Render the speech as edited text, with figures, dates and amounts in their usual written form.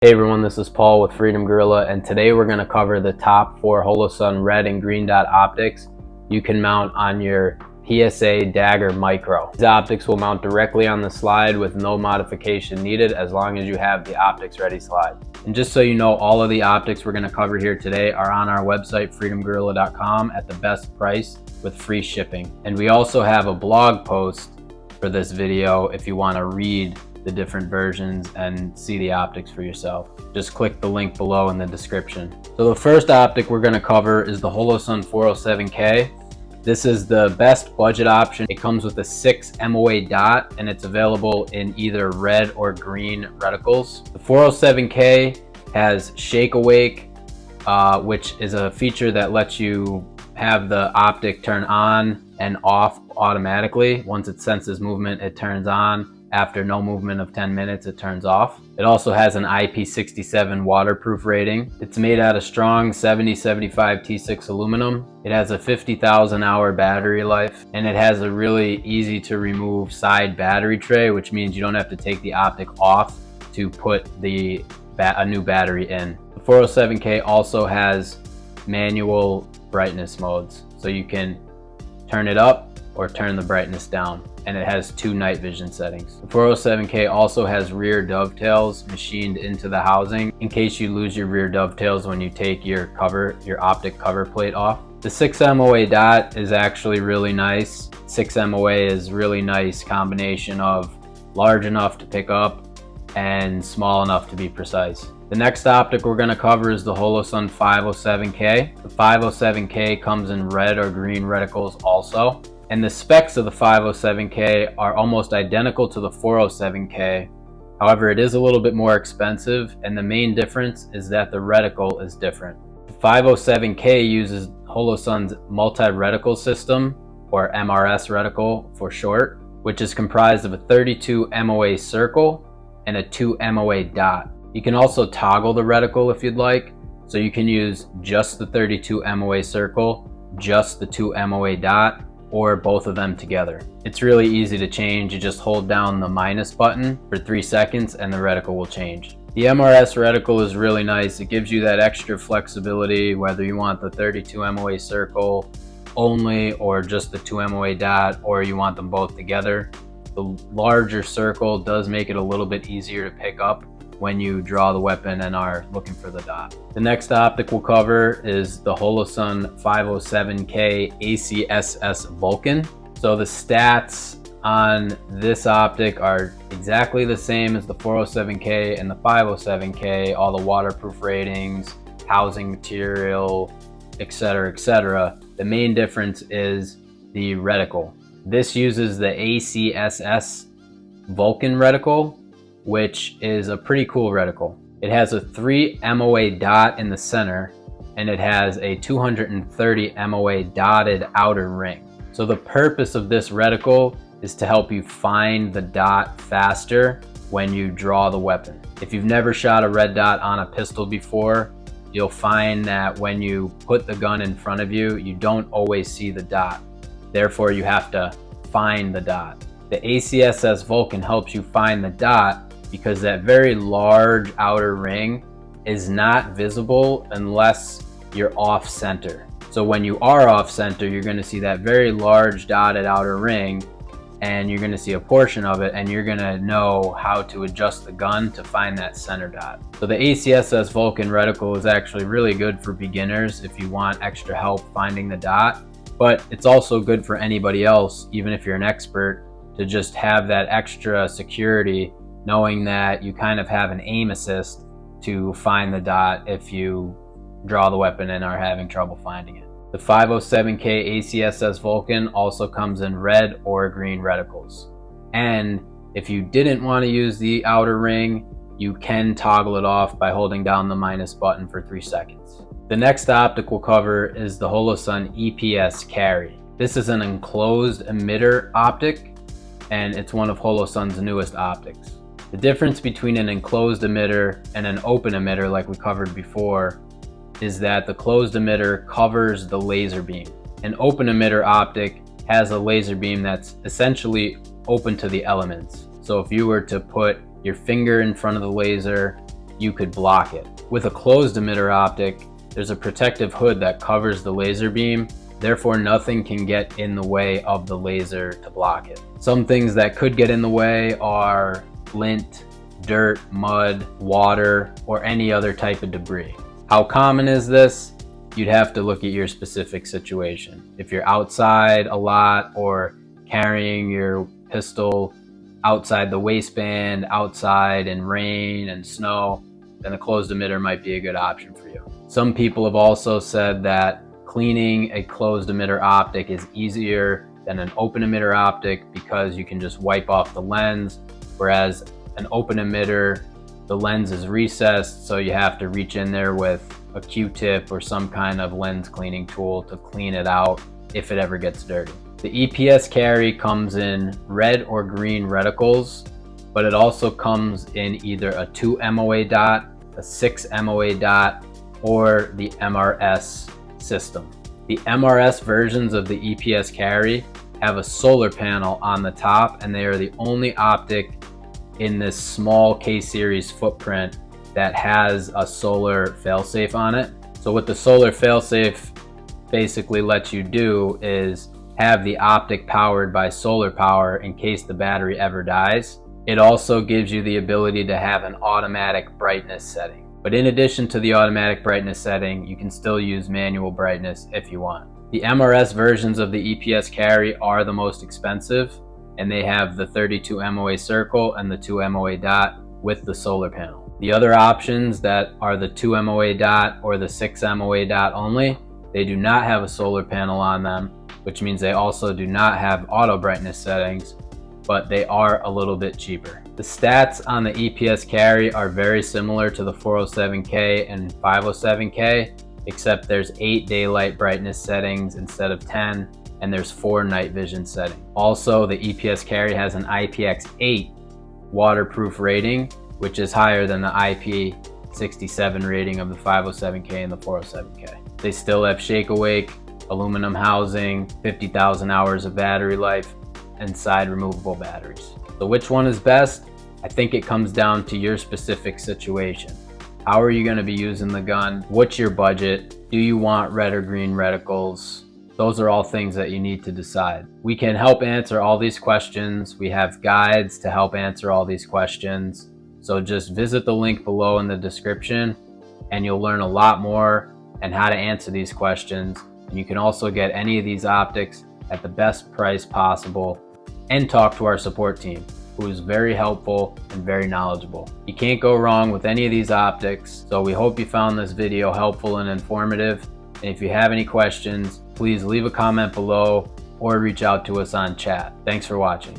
Hey everyone, this is Paul with Freedom Gorilla, and today we're going to cover the top 4 Holosun red and green dot optics you can mount on your PSA Dagger Micro. These optics will mount directly on the slide with no modification needed as long as you have the optics ready slide. And just so you know, all of the optics we're going to cover here today are on our website freedomgorilla.com at the best price with free shipping. And we also have a blog post for this video if you want to read the different versions and see the optics for yourself. Just click the link below in the description. So the first optic we're going to cover is the Holosun 407K. This is the best budget option. It comes with a 6 MOA dot and it's available in either red or green reticles. The 407K has Shake Awake, which is a feature that lets you have the optic turn on and off automatically. Once it senses movement, it turns on. After no movement of 10 minutes, it turns off. It also has an IP67 waterproof rating. It's made out of strong 7075 T6 aluminum. It has a 50,000 hour battery life, and it has a really easy to remove side battery tray, which means you don't have to take the optic off to put a new battery in. The 407K also has manual brightness modes, so you can turn it up or turn the brightness down, and it has 2 night vision settings. The 407K also has rear dovetails machined into the housing in case you lose your rear dovetails when you take your optic cover plate off. The 6 MOA dot is actually really nice. 6 MOA is really nice combination of large enough to pick up and small enough to be precise. The next optic we're going to cover is the Holosun 507K. The 507K comes in red or green reticles also. And the specs of the 507K are almost identical to the 407K. However, it is a little bit more expensive, and the main difference is that the reticle is different. The 507K uses Holosun's multi-reticle system, or MRS reticle for short, which is comprised of a 32 MOA circle and a 2 MOA dot. You can also toggle the reticle if you'd like, so you can use just the 32 MOA circle, just the 2 MOA dot, or both of them together. It's really easy to change. You just hold down the minus button for 3 seconds and the reticle will change. The MRS reticle is really nice. It gives you that extra flexibility, whether you want the 32 MOA circle only or just the 2 MOA dot, or you want them both together. The larger circle does make it a little bit easier to pick up when you draw the weapon and are looking for the dot. The next optic we'll cover is the Holosun 507K ACSS Vulcan. So the stats on this optic are exactly the same as the 407K and the 507K, all the waterproof ratings, housing material, etc., etc. The main difference is the reticle. This uses the ACSS Vulcan reticle, which is a pretty cool reticle. It has a 3 MOA dot in the center, and it has a 230 MOA dotted outer ring. So the purpose of this reticle is to help you find the dot faster when you draw the weapon. If you've never shot a red dot on a pistol before, you'll find that when you put the gun in front of you, you don't always see the dot. Therefore, you have to find the dot. The ACSS Vulcan helps you find the dot because that very large outer ring is not visible unless you're off center. So when you are off center, you're going to see that very large dotted outer ring, and you're going to see a portion of it, and you're going to know how to adjust the gun to find that center dot. So the ACSS Vulcan reticle is actually really good for beginners if you want extra help finding the dot, but it's also good for anybody else, even if you're an expert, to just have that extra security knowing that you kind of have an aim assist to find the dot if you draw the weapon and are having trouble finding it. The 507K ACSS Vulcan also comes in red or green reticles. And if you didn't want to use the outer ring, you can toggle it off by holding down the minus button for 3 seconds. The next optic we'll cover is the Holosun EPS Carry. This is an enclosed emitter optic, and it's one of Holosun's newest optics. The difference between an enclosed emitter and an open emitter, like we covered before, is that the closed emitter covers the laser beam. An open emitter optic has a laser beam that's essentially open to the elements. So if you were to put your finger in front of the laser you could block it. With a closed emitter optic, there's a protective hood that covers the laser beam, therefore nothing can get in the way of the laser to block it. Some things that could get in the way are lint, dirt, mud, water, or any other type of debris. How common is this? You'd have to look at your specific situation. If you're outside a lot or carrying your pistol outside the waistband, outside in rain and snow, then a closed emitter might be a good option for you. Some people have also said that cleaning a closed emitter optic is easier than an open emitter optic because you can just wipe off the lens, whereas an open emitter, the lens is recessed, so you have to reach in there with a Q-tip or some kind of lens cleaning tool to clean it out if it ever gets dirty. The EPS Carry comes in red or green reticles, but it also comes in either a 2 MOA dot, a 6 MOA dot, or the MRS system. The MRS versions of the EPS Carry have a solar panel on the top, and they are the only optic in this small K-series footprint that has a solar failsafe on it. So what the solar failsafe basically lets you do is have the optic powered by solar power in case the battery ever dies. It also gives you the ability to have an automatic brightness setting. But in addition to the automatic brightness setting, you can still use manual brightness if you want. The MRS versions of the EPS Carry are the most expensive, and they have the 32 MOA circle and the 2 MOA dot with the solar panel. The other options that are the 2 MOA dot or the 6 MOA dot only, they do not have a solar panel on them, which means they also do not have auto brightness settings, but they are a little bit cheaper. The stats on the EPS Carry are very similar to the 407K and 507K, except there's 8 daylight brightness settings instead of 10, and there's 4 night vision settings. Also, the EPS Carry has an IPX8 waterproof rating, which is higher than the IP67 rating of the 507K and the 407K. They still have shake awake, aluminum housing, 50,000 hours of battery life, and side removable batteries. So which one is best? I think it comes down to your specific situation. How are you going to be using the gun? What's your budget? Do you want red or green reticles? Those are all things that you need to decide. We can help answer all these questions. We have guides to help answer all these questions. So just visit the link below in the description and you'll learn a lot more and how to answer these questions. And you can also get any of these optics at the best price possible and talk to our support team, who is very helpful and very knowledgeable. You can't go wrong with any of these optics. So we hope you found this video helpful and informative. And if you have any questions, please leave a comment below or reach out to us on chat. Thanks for watching.